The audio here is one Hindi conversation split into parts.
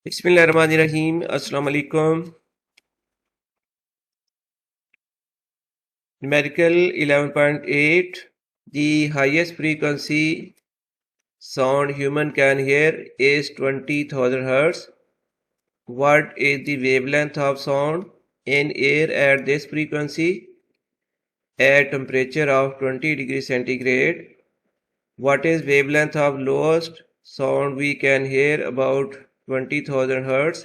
बिस्मिल्लाहिर्रहमानिर्रहीम। अस्सलाम वालेकुम। Numerical 11.8, the highest frequency sound human can hear is 20,000 Hz. What is the wavelength of sound in air at this frequency at temperature of 20 degrees centigrade? What is wavelength of lowest sound we can hear about 20,000 Hz?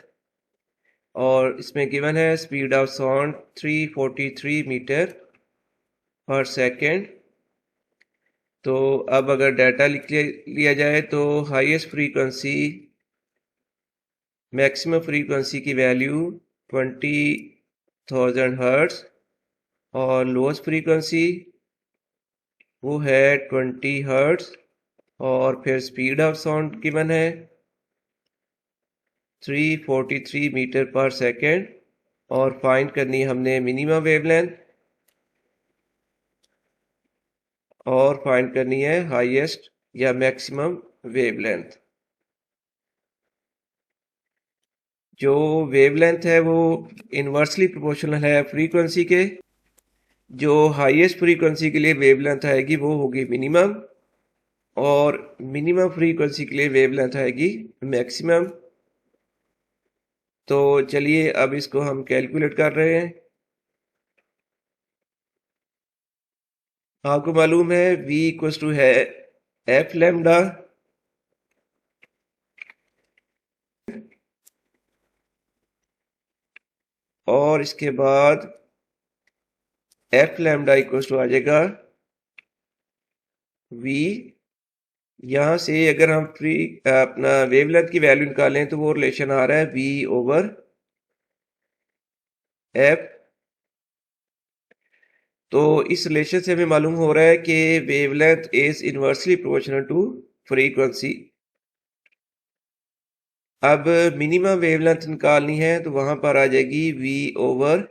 और इसमें गिवन है स्पीड ऑफ साउंड 343 मीटर पर सेकेंड। तो अब अगर डाटा लिया जाए तो हाईएस्ट फ्रीक्वेंसी मैक्सिमम फ्रीक्वेंसी की वैल्यू 20,000 हर्ट्ज और लोएस्ट फ्रीक्वेंसी वो है 20 हर्ट्ज और फिर स्पीड ऑफ साउंड गिवन है 343 मीटर पर सेकेंड और फाइंड करनी हमने मिनिमम वेवलेंथ और फाइंड करनी है हाईएस्ट या मैक्सिमम वेवलेंथ। जो वेवलेंथ है वो इन्वर्सली प्रोपोर्शनल है फ्रीक्वेंसी के। जो हाईएस्ट फ्रीक्वेंसी के लिए वेवलेंथ आएगी वो होगी मिनिमम और मिनिमम फ्रीक्वेंसी के लिए वेवलेंथ आएगी मैक्सिमम। तो चलिए अब इसको हम कैलकुलेट कर रहे हैं। आपको मालूम है v इक्वल्स टू है एफ लैम्डा और इसके बाद एफ लैम्डा इक्वल्स टू आ जाएगा v। यहां से अगर हम अपना वेवलेंथ की वैल्यू निकालें तो वो रिलेशन आ रहा है v ओवर एफ। तो इस रिलेशन से हमें मालूम हो रहा है कि wavelength is inversely proportional to frequency. अब मिनिमम वेवलेंथ निकालनी है तो वहां पर आ जाएगी v ओवर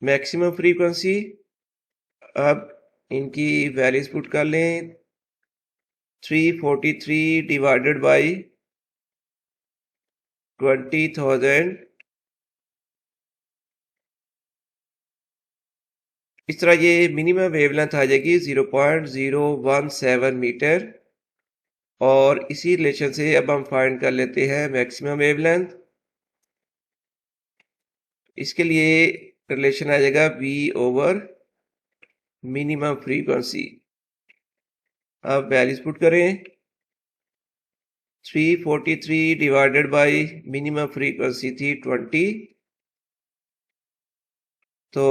मैक्सिमम फ्रीक्वेंसी। अब इनकी वैल्यूज पुट कर लें 343 डिवाइडेड बाई 20,000। इस तरह ये मिनिमम वेवलेंथ आ जाएगी 0.017 मीटर और इसी रिलेशन से अब हम फाइंड कर लेते हैं मैक्सिमम वेवलेंथ। इसके लिए रिलेशन आ जाएगा v ओवर मिनिमम फ्रीक्वेंसी। अब वैल्यूज पुट करें 343 डिवाइडेड बाई मिनिमम फ्रीक्वेंसी थी 20 तो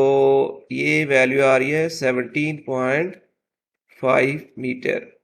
ये वैल्यू आ रही है 17.5 मीटर।